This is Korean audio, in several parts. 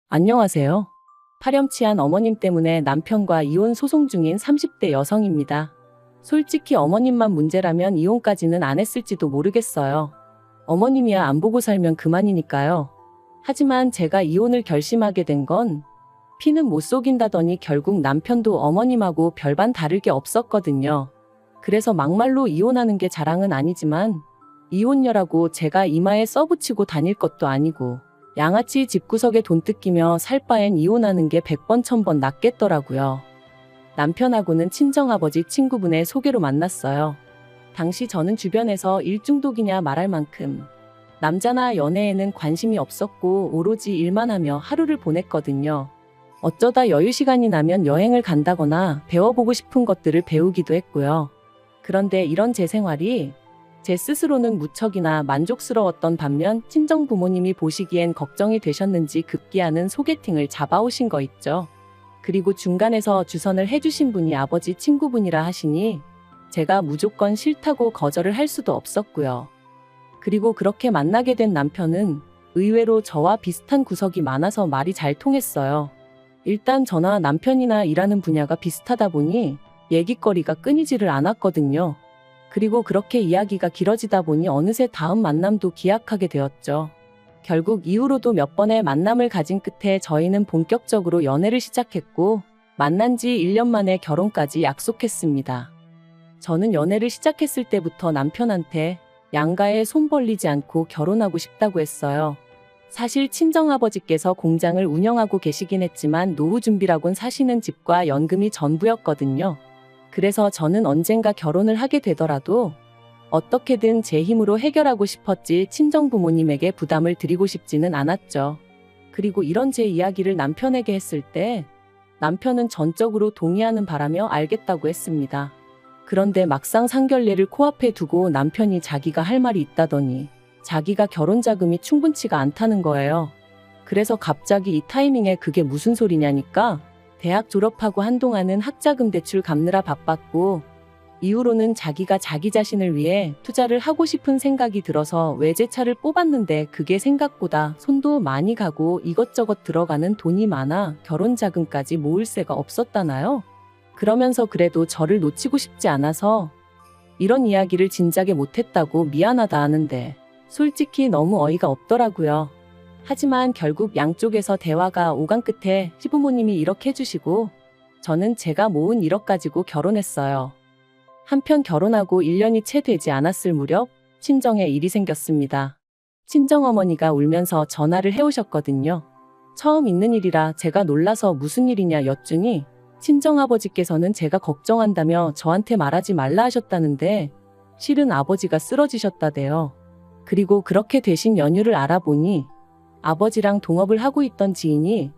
안녕하세요. 파렴치한 어머님 때문에 남편과 이혼 소송 중인 30대 여성입니다. 솔직히 어머님만 문제라면 이혼까지는 안 했을지도 모르겠어요. 어머님이야 안 보고 살면 그만이니까요. 하지만 제가 이혼을 결심하게 된 건 피는 못 속인다더니 결국 남편도 어머님하고 별반 다를 게 없었거든요. 그래서 막말로 이혼하는 게 자랑은 아니지만 이혼녀라고 제가 이마에 써붙이고 다닐 것도 아니고 양아치 집구석에 돈 뜯기며 살 바엔 이혼하는 게 100번 1000번 낫겠더라고요. 남편하고는 친정아버지 친구분의 소개로 만났어요. 당시 저는 주변에서 일중독이냐 말할 만큼 남자나 연애에는 관심이 없었고 오로지 일만 하며 하루를 보냈거든요. 어쩌다 여유 시간이 나면 여행을 간다거나 배워보고 싶은 것들을 배우기도 했고요. 그런데 이런 제 생활이 제 스스로는 무척이나 만족스러웠던 반면 친정 부모님이 보시기엔 걱정이 되셨는지 급기야는 소개팅을 잡아오신 거 있죠. 그리고 중간에서 주선을 해주신 분이 아버지 친구분이라 하시니 제가 무조건 싫다고 거절을 할 수도 없었고요. 그리고 그렇게 만나게 된 남편은 의외로 저와 비슷한 구석이 많아서 말이 잘 통했어요. 일단 저나 남편이나 일하는 분야가 비슷하다 보니 얘기거리가 끊이지를 않았거든요. 그리고 그렇게 이야기가 길어지다 보니 어느새 다음 만남도 기약하게 되었죠. 결국 이후로도 몇 번의 만남을 가진 끝에 저희는 본격적으로 연애를 시작했고 만난 지 1년 만에 결혼까지 약속했습니다. 저는 연애를 시작했을 때부터 남편한테 양가에 손 벌리지 않고 결혼하고 싶다고 했어요. 사실 친정아버지께서 공장을 운영하고 계시긴 했지만 노후 준비라곤 사시는 집과 연금이 전부였거든요. 그래서 저는 언젠가 결혼을 하게 되더라도 어떻게든 제 힘으로 해결하고 싶었지 친정 부모님에게 부담을 드리고 싶지는 않았죠. 그리고 이런 제 이야기를 남편에게 했을 때 남편은 전적으로 동의하는 바라며 알겠다고 했습니다. 그런데 막상 상견례를 코앞에 두고 남편이 자기가 할 말이 있다더니 자기가 결혼 자금이 충분치가 않다는 거예요. 그래서 갑자기 이 타이밍에 그게 무슨 소리냐니까 대학 졸업하고 한동안은 학자금 대출 갚느라 바빴고 이후로는 자기가 자기 자신을 위해 투자를 하고 싶은 생각이 들어서 외제차를 뽑았는데 그게 생각보다 손도 많이 가고 이것저것 들어가는 돈이 많아 결혼 자금까지 모을 새가 없었다나요? 그러면서 그래도 저를 놓치고 싶지 않아서 이런 이야기를 진작에 못했다고 미안하다 하는데 솔직히 너무 어이가 없더라고요. 하지만 결국 양쪽에서 대화가 오간 끝에 시부모님이 1억 해주시고 저는 제가 모은 1억 가지고 결혼했어요. 한편 결혼하고 1년이 채 되지 않았을 무렵 친정에 일이 생겼습니다. 친정어머니가 울면서 전화를 해오셨거든요. 처음 있는 일이라 제가 놀라서 무슨 일이냐 여쭈니 친정아버지께서는 제가 걱정한다며 저한테 말하지 말라 하셨다는데 실은 아버지가 쓰러지셨다대요. 그리고 그렇게 되신 연유를 알아보니 아버지랑 동업을 하고 있던 지인이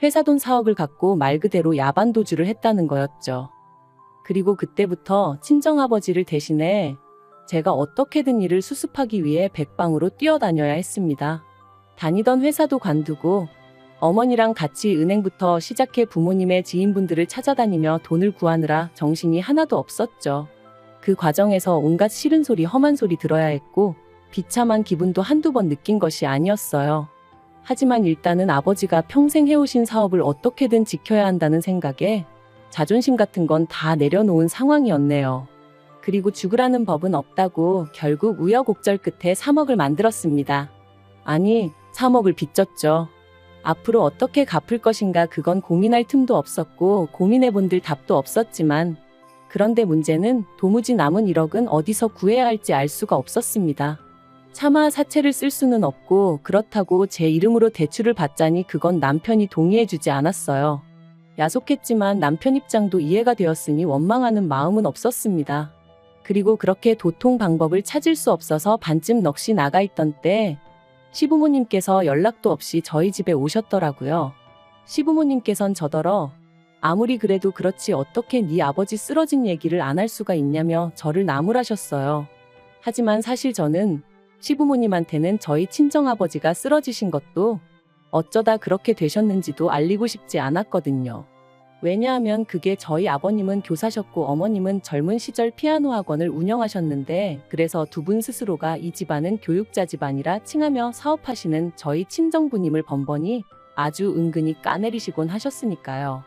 회사 돈 4억을 갖고 말 그대로 야반도주를 했다는 거였죠. 그리고 그때부터 친정아버지를 대신해 제가 어떻게든 일을 수습하기 위해 백방으로 뛰어다녀야 했습니다. 다니던 회사도 관두고 어머니랑 같이 은행부터 시작해 부모님의 지인분들을 찾아다니며 돈을 구하느라 정신이 하나도 없었죠. 그 과정에서 온갖 싫은 소리 험한 소리 들어야 했고 비참한 기분도 한두 번 느낀 것이 아니었어요. 하지만 일단은 아버지가 평생 해오신 사업을 어떻게든 지켜야 한다는 생각에 자존심 같은 건 다 내려놓은 상황이었네요. 그리고 죽으라는 법은 없다고 결국 우여곡절 끝에 3억을 만들었습니다. 아니, 3억을 빚졌죠. 앞으로 어떻게 갚을 것인가 그건 고민할 틈도 없었고 고민해본들 답도 없었지만 그런데 문제는 도무지 남은 1억은 어디서 구해야 할지 알 수가 없었습니다. 차마 사채를 쓸 수는 없고 그렇다고 제 이름으로 대출을 받자니 그건 남편이 동의해주지 않았어요. 야속했지만 남편 입장도 이해가 되었으니 원망하는 마음은 없었습니다. 그리고 그렇게 도통 방법을 찾을 수 없어서 반쯤 넋이 나가 있던 때 시부모님께서 연락도 없이 저희 집에 오셨더라고요. 시부모님께선 저더러 아무리 그래도 그렇지 어떻게 네 아버지 쓰러진 얘기를 안 할 수가 있냐며 저를 나무라셨어요. 하지만 사실 저는 시부모님한테는 저희 친정아버지가 쓰러지신 것도 어쩌다 그렇게 되셨는지도 알리고 싶지 않았거든요. 왜냐하면 그게 저희 아버님은 교사셨고 어머님은 젊은 시절 피아노 학원을 운영하셨는데 그래서 두 분 스스로가 이 집안은 교육자 집안이라 칭하며 사업하시는 저희 친정부님을 번번이 아주 은근히 까내리시곤 하셨으니까요.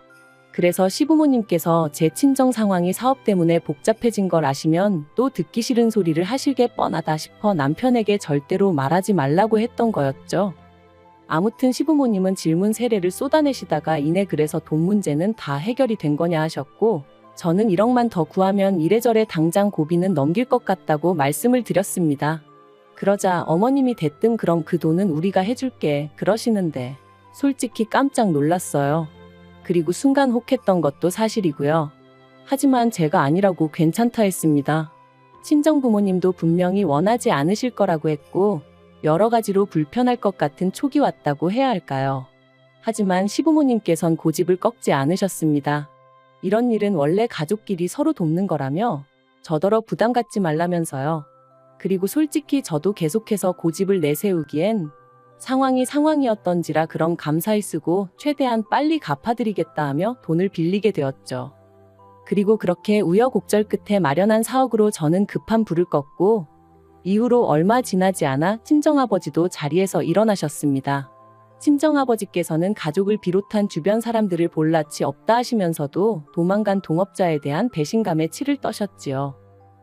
그래서 시부모님께서 제 친정 상황이 사업 때문에 복잡해진 걸 아시면 또 듣기 싫은 소리를 하실 게 뻔하다 싶어 남편에게 절대로 말하지 말라고 했던 거였죠. 아무튼 시부모님은 질문 세례를 쏟아내시다가 이내 그래서 돈 문제는 다 해결이 된 거냐 하셨고, 저는 1억만 더 구하면 이래저래 당장 고비는 넘길 것 같다고 말씀을 드렸습니다. 그러자 어머님이 대뜸 그럼 그 돈은 우리가 해줄게 그러시는데 솔직히 깜짝 놀랐어요. 그리고 순간 혹했던 것도 사실이고요. 하지만 제가 아니라고 괜찮다 했습니다. 친정 부모님도 분명히 원하지 않으실 거라고 했고 여러 가지로 불편할 것 같은 촉이 왔다고 해야 할까요? 하지만 시부모님께선 고집을 꺾지 않으셨습니다. 이런 일은 원래 가족끼리 서로 돕는 거라며 저더러 부담 갖지 말라면서요. 그리고 솔직히 저도 계속해서 고집을 내세우기엔 상황이 상황이었던지라 그럼 감사히 쓰고 최대한 빨리 갚아드리겠다 하며 돈을 빌리게 되었죠. 그리고 그렇게 우여곡절 끝에 마련한 사억으로 저는 급한 불을 껐고 이후로 얼마 지나지 않아 친정아버지도 자리에서 일어나셨습니다. 친정아버지께서는 가족을 비롯한 주변 사람들을 볼 낯이 없다 하시면서도 도망간 동업자에 대한 배신감에 치를 떠셨지요.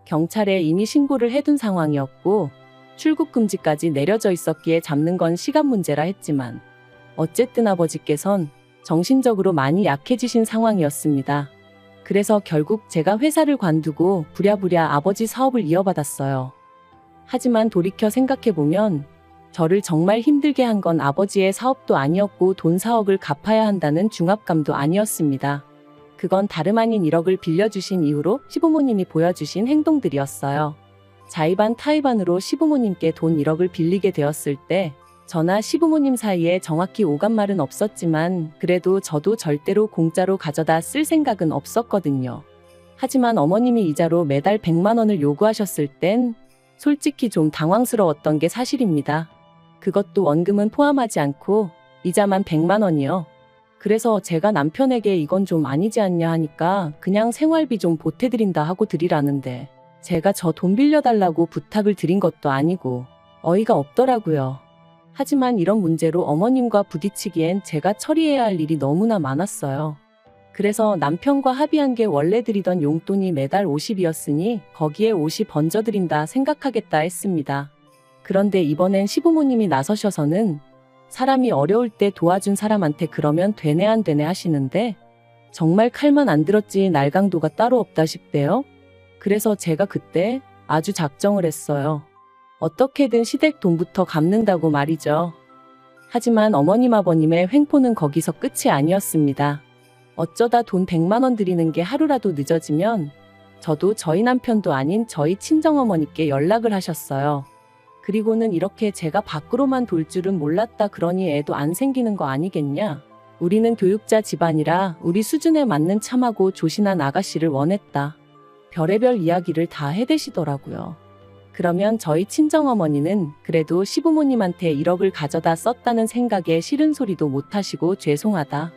경찰에 이미 신고를 해둔 상황이었고 출국 금지까지 내려져 있었기에 잡는 건 시간 문제라 했지만 어쨌든 아버지께선 정신적으로 많이 약해지신 상황이었습니다. 그래서 결국 제가 회사를 관두고 부랴부랴 아버지 사업을 이어받았어요. 하지만 돌이켜 생각해보면 저를 정말 힘들게 한 건 아버지의 사업도 아니었고 돈 4억을 갚아야 한다는 중압감도 아니었습니다. 그건 다름 아닌 1억을 빌려주신 이후로 시부모님이 보여주신 행동들이었어요. 자의반 타의반으로 시부모님께 돈 1억을 빌리게 되었을 때 저나 시부모님 사이에 정확히 오간 말은 없었지만 그래도 저도 절대로 공짜로 가져다 쓸 생각은 없었거든요. 하지만 어머님이 이자로 매달 100만 원을 요구하셨을 땐 솔직히 좀 당황스러웠던 게 사실입니다. 그것도 원금은 포함하지 않고 이자만 100만 원이요. 그래서 제가 남편에게 이건 좀 아니지 않냐 하니까 그냥 생활비 좀 보태드린다 하고 드리라는데 제가 저 돈 빌려달라고 부탁을 드린 것도 아니고 어이가 없더라고요. 하지만 이런 문제로 어머님과 부딪히기엔 제가 처리해야 할 일이 너무나 많았어요. 그래서 남편과 합의한 게 원래 드리던 용돈이 매달 50이었으니 거기에 50 얹어드린다 생각하겠다 했습니다. 그런데 이번엔 시부모님이 나서셔서는 사람이 어려울 때 도와준 사람한테 그러면 되네 안 되네 하시는데 정말 칼만 안 들었지 날강도가 따로 없다 싶대요. 그래서 제가 그때 아주 작정을 했어요. 어떻게든 시댁 돈부터 갚는다고 말이죠. 하지만 어머님 아버님의 횡포는 거기서 끝이 아니었습니다. 어쩌다 돈 100만 원 드리는 게 하루라도 늦어지면 저도 저희 남편도 아닌 저희 친정어머니께 연락을 하셨어요. 그리고는 이렇게 제가 밖으로만 돌 줄은 몰랐다 그러니 애도 안 생기는 거 아니겠냐. 우리는 교육자 집안이라 우리 수준에 맞는 참하고 조신한 아가씨를 원했다. 별의별 이야기를 다 해대시더라고요. 그러면 저희 친정어머니는 그래도 시부모님한테 1억을 가져다 썼다는 생각에 싫은 소리도 못하시고 죄송하다.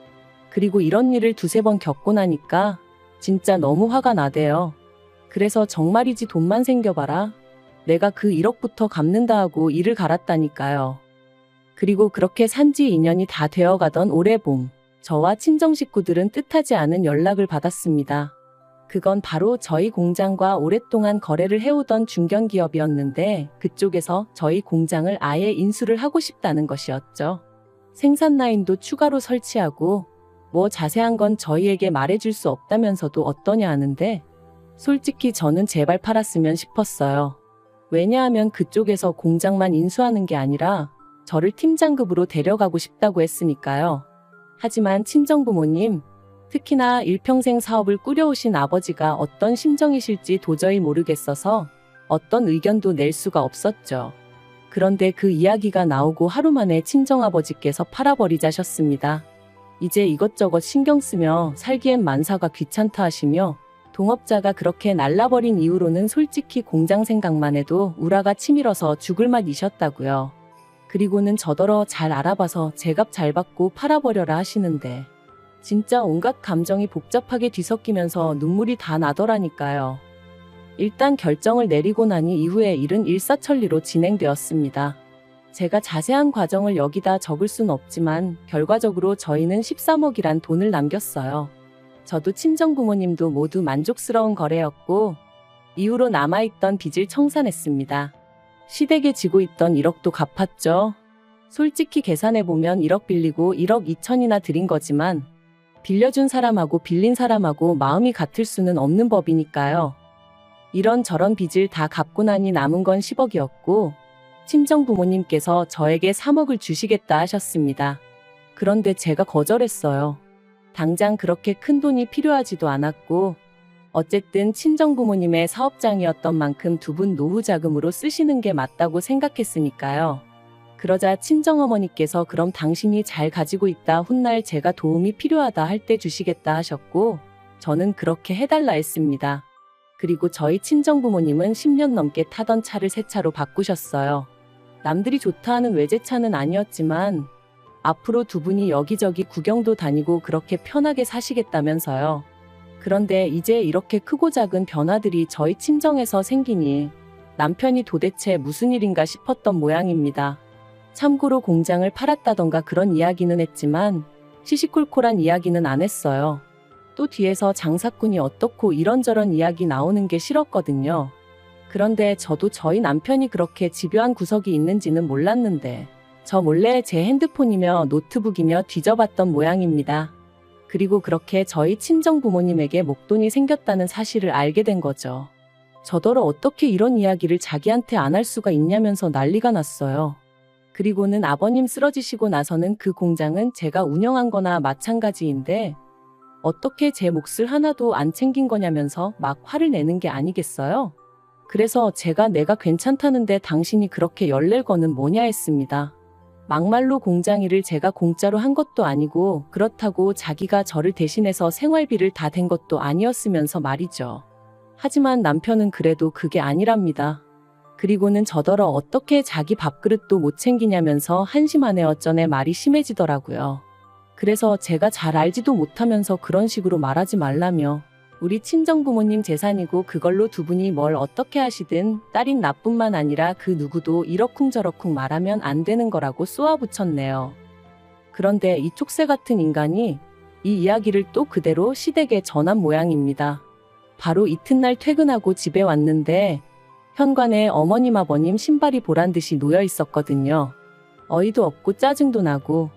그리고 이런 일을 두세 번 겪고 나니까 진짜 너무 화가 나대요. 그래서 정말이지 돈만 생겨봐라. 내가 그 1억부터 갚는다 하고 일을 갈았다니까요. 그리고 그렇게 산지 2년이 다 되어가던 올해 봄, 저와 친정 식구들은 뜻하지 않은 연락을 받았습니다. 그건 바로 저희 공장과 오랫동안 거래를 해오던 중견기업이었는데 그쪽에서 저희 공장을 아예 인수를 하고 싶다는 것이었죠. 생산 라인도 추가로 설치하고 뭐 자세한 건 저희에게 말해줄 수 없다면서도 어떠냐 하는데 솔직히 저는 제발 팔았으면 싶었어요. 왜냐하면 그쪽에서 공장만 인수하는 게 아니라 저를 팀장급으로 데려가고 싶다고 했으니까요. 하지만 친정부모님, 특히나 일평생 사업을 꾸려오신 아버지가 어떤 심정이실지 도저히 모르겠어서 어떤 의견도 낼 수가 없었죠. 그런데 그 이야기가 나오고 하루 만에 친정아버지께서 팔아버리자셨습니다. 이제 이것저것 신경 쓰며 살기엔 만사가 귀찮다 하시며 동업자가 그렇게 날라버린 이후로는 솔직히 공장 생각만 해도 우라가 치밀어서 죽을 맛이셨다고요. 그리고는 저더러 잘 알아봐서 제값 잘 받고 팔아버려라 하시는데 진짜 온갖 감정이 복잡하게 뒤섞이면서 눈물이 다 나더라니까요. 일단 결정을 내리고 나니 이후에 일은 일사천리로 진행되었습니다. 제가 자세한 과정을 여기다 적을 순 없지만 결과적으로 저희는 13억이란 돈을 남겼어요. 저도 친정부모님도 모두 만족스러운 거래였고 이후로 남아있던 빚을 청산했습니다. 시댁에 지고 있던 1억도 갚았죠. 솔직히 계산해보면 1억 빌리고 1억 2천이나 드린 거지만 빌려준 사람하고 빌린 사람하고 마음이 같을 수는 없는 법이니까요. 이런저런 빚을 다 갚고 나니 남은 건 10억이었고 친정부모님께서 저에게 3억을 주시겠다 하셨습니다. 그런데 제가 거절했어요. 당장 그렇게 큰 돈이 필요하지도 않았고 어쨌든 친정부모님의 사업장이었던 만큼 두 분 노후 자금으로 쓰시는 게 맞다고 생각했으니까요. 그러자 친정어머니께서 그럼 당신이 잘 가지고 있다 훗날 제가 도움이 필요하다 할 때 주시겠다 하셨고 저는 그렇게 해달라 했습니다. 그리고 저희 친정부모님은 10년 넘게 타던 차를 새 차로 바꾸셨어요. 남들이 좋다 하는 외제차는 아니었지만 앞으로 두 분이 여기저기 구경도 다니고 그렇게 편하게 사시겠다면서요. 그런데 이제 이렇게 크고 작은 변화들이 저희 친정에서 생기니 남편이 도대체 무슨 일인가 싶었던 모양입니다. 참고로 공장을 팔았다던가 그런 이야기는 했지만 시시콜콜한 이야기는 안 했어요. 또 뒤에서 장사꾼이 어떻고 이런저런 이야기 나오는 게 싫었거든요. 그런데 저도 저희 남편이 그렇게 집요한 구석이 있는지는 몰랐는데 저 몰래 제 핸드폰이며 노트북이며 뒤져봤던 모양입니다. 그리고 그렇게 저희 친정부모님에게 목돈이 생겼다는 사실을 알게 된 거죠. 저더러 어떻게 이런 이야기를 자기한테 안 할 수가 있냐면서 난리가 났어요. 그리고는 아버님 쓰러지시고 나서는 그 공장은 제가 운영한 거나 마찬가지인데 어떻게 제 몫을 하나도 안 챙긴 거냐면서 막 화를 내는 게 아니겠어요? 그래서 제가 내가 괜찮다는데 당신이 그렇게 열낼 거는 뭐냐 했습니다. 막말로 공장 일을 제가 공짜로 한 것도 아니고 그렇다고 자기가 저를 대신해서 생활비를 다 댄 것도 아니었으면서 말이죠. 하지만 남편은 그래도 그게 아니랍니다. 그리고는 저더러 어떻게 자기 밥그릇도 못 챙기냐면서 한심하네 어쩌네 말이 심해지더라고요. 그래서 제가 잘 알지도 못하면서 그런 식으로 말하지 말라며 우리 친정부모님 재산이고 그걸로 두 분이 뭘 어떻게 하시든 딸인 나뿐만 아니라 그 누구도 이러쿵저러쿵 말하면 안 되는 거라고 쏘아붙였네요. 그런데 이 촉새 같은 인간이 이 이야기를 또 그대로 시댁에 전한 모양입니다. 바로 이튿날 퇴근하고 집에 왔는데 현관에 어머님 아버님 신발이 보란듯이 놓여 있었거든요. 어이도 없고 짜증도 나고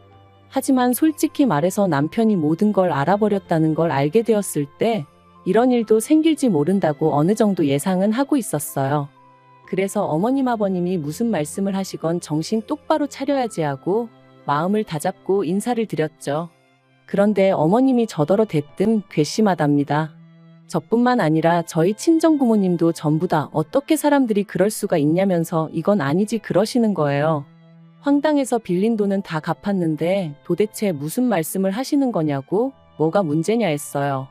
하지만 솔직히 말해서 남편이 모든 걸 알아버렸다는 걸 알게 되었을 때 이런 일도 생길지 모른다고 어느 정도 예상은 하고 있었어요. 그래서 어머님 아버님이 무슨 말씀을 하시건 정신 똑바로 차려야지 하고 마음을 다잡고 인사를 드렸죠. 그런데 어머님이 저더러 대뜸 괘씸하답니다. 저뿐만 아니라 저희 친정부모님도 전부 다 어떻게 사람들이 그럴 수가 있냐면서 이건 아니지 그러시는 거예요. 황당해서 빌린 돈은 다 갚았는데 도대체 무슨 말씀을 하시는 거냐고 뭐가 문제냐 했어요.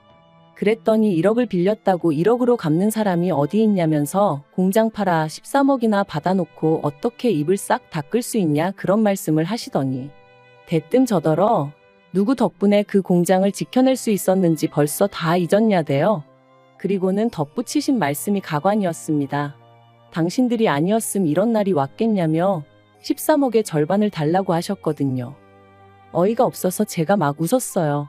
그랬더니 1억을 빌렸다고 1억으로 갚는 사람이 어디 있냐면서 공장 팔아 13억이나 받아놓고 어떻게 입을 싹 닦을 수 있냐 그런 말씀을 하시더니 대뜸 저더러 누구 덕분에 그 공장을 지켜낼 수 있었는지 벌써 다 잊었냐대요. 그리고는 덧붙이신 말씀이 가관이었습니다. 당신들이 아니었음 이런 날이 왔겠냐며 13억의 절반을 달라고 하셨거든요. 어이가 없어서 제가 막 웃었어요.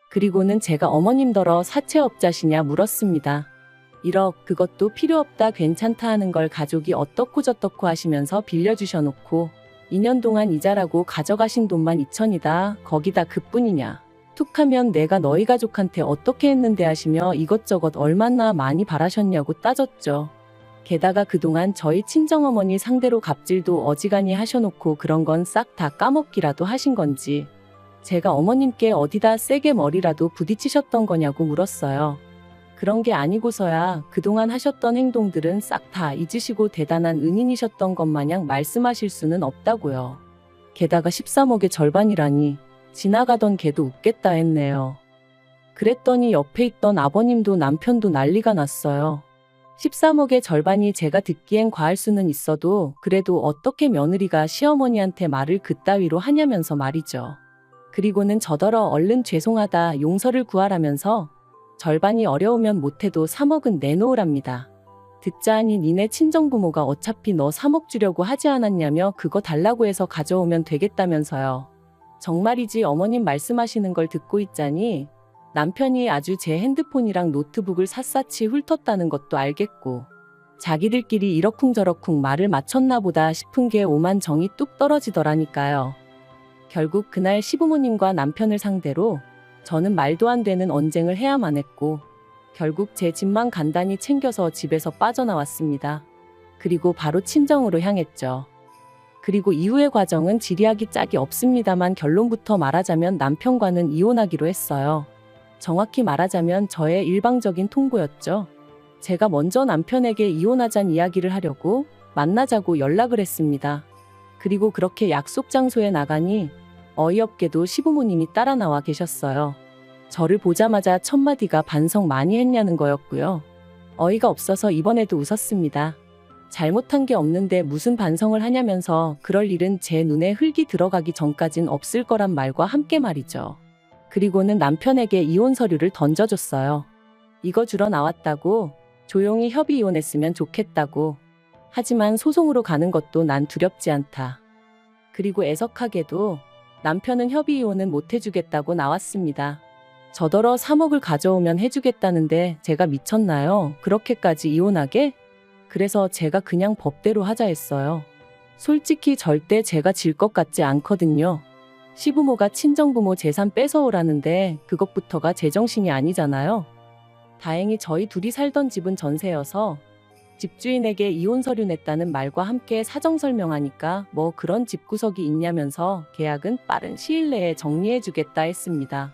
그리고는 제가 어머님더러 사채업자시냐 물었습니다. 1억 그것도 필요 없다 괜찮다 하는 걸 가족이 어떻고 저떻고 하시면서 빌려주셔놓고 2년 동안 이자라고 가져가신 돈만 2천이다. 거기다 그뿐이냐. 툭하면 내가 너희 가족한테 어떻게 했는데 하시며 이것저것 얼마나 많이 바라셨냐고 따졌죠. 게다가 그동안 저희 친정어머니 상대로 갑질도 어지간히 하셔놓고 그런 건 싹 다 까먹기라도 하신 건지 제가 어머님께 어디다 세게 머리라도 부딪히셨던 거냐고 물었어요. 그런 게 아니고서야 그동안 하셨던 행동들은 싹 다 잊으시고 대단한 은인이셨던 것 마냥 말씀하실 수는 없다고요. 게다가 13억의 절반이라니 지나가던 개도 웃겠다 했네요. 그랬더니 옆에 있던 아버님도 남편도 난리가 났어요. 13억의 절반이 제가 듣기엔 과할 수는 있어도 그래도 어떻게 며느리가 시어머니한테 말을 그따위로 하냐면서 말이죠. 그리고는 저더러 얼른 죄송하다 용서를 구하라면서 절반이 어려우면 못해도 3억은 내놓으랍니다. 듣자 하니 니네 친정부모가 어차피 너 3억 주려고 하지 않았냐며 그거 달라고 해서 가져오면 되겠다면서요. 정말이지 어머님 말씀하시는 걸 듣고 있자니 남편이 아주 제 핸드폰이랑 노트북을 샅샅이 훑었다는 것도 알겠고 자기들끼리 이러쿵저러쿵 말을 맞췄나 보다 싶은 게 오만 정이 뚝 떨어지더라니까요. 결국 그날 시부모님과 남편을 상대로 저는 말도 안 되는 언쟁을 해야만 했고 결국 제 집만 간단히 챙겨서 집에서 빠져나왔습니다. 그리고 바로 친정으로 향했죠. 그리고 이후의 과정은 지리하기 짝이 없습니다만 결론부터 말하자면 남편과는 이혼하기로 했어요. 정확히 말하자면 저의 일방적인 통보였죠. 제가 먼저 남편에게 이혼하자는 이야기를 하려고 만나자고 연락을 했습니다. 그리고 그렇게 약속 장소에 나가니 어이없게도 시부모님이 따라 나와 계셨어요. 저를 보자마자 첫마디가 반성 많이 했냐는 거였고요. 어이가 없어서 이번에도 웃었습니다. 잘못한 게 없는데 무슨 반성을 하냐면서 그럴 일은 제 눈에 흙이 들어가기 전까진 없을 거란 말과 함께 말이죠. 그리고는 남편에게 이혼 서류를 던져줬어요. 이거 주러 나왔다고, 조용히 협의 이혼했으면 좋겠다고. 하지만 소송으로 가는 것도 난 두렵지 않다. 그리고 애석하게도 남편은 협의 이혼은 못 해주겠다고 나왔습니다. 저더러 3억을 가져오면 해주겠다는데 제가 미쳤나요? 그렇게까지 이혼하게? 그래서 제가 그냥 법대로 하자 했어요. 솔직히 절대 제가 질 것 같지 않거든요. 시부모가 친정부모 재산 뺏어오라는데 그것부터가 제정신이 아니잖아요. 다행히 저희 둘이 살던 집은 전세여서 집주인에게 이혼 서류 냈다는 말과 함께 사정 설명하니까 뭐 그런 집구석이 있냐면서 계약은 빠른 시일 내에 정리해주겠다 했습니다.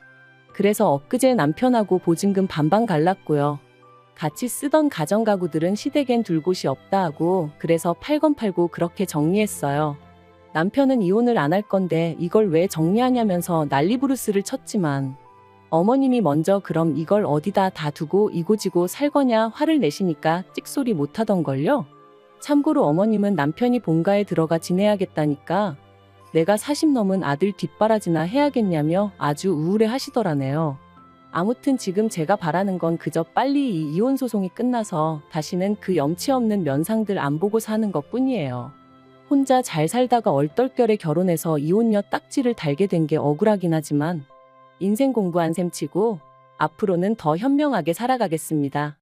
그래서 엊그제 남편하고 보증금 반반 갈랐고요. 같이 쓰던 가정가구들은 시댁엔 둘 곳이 없다 하고 그래서 팔건 팔고 그렇게 정리했어요. 남편은 이혼을 안 할 건데 이걸 왜 정리하냐면서 난리부르스를 쳤지만 어머님이 먼저 그럼 이걸 어디다 다 두고 이고지고 살 거냐 화를 내시니까 찍소리 못 하던걸요. 참고로 어머님은 남편이 본가에 들어가 지내야겠다니까 내가 40 넘은 아들 뒷바라지나 해야겠냐며 아주 우울해 하시더라네요. 아무튼 지금 제가 바라는 건 그저 빨리 이 이혼 소송이 끝나서 다시는 그 염치 없는 면상들 안 보고 사는 것 뿐이에요. 혼자 잘 살다가 얼떨결에 결혼해서 이혼녀 딱지를 달게 된 게 억울하긴 하지만 인생 공부한 셈 치고 앞으로는 더 현명하게 살아가겠습니다.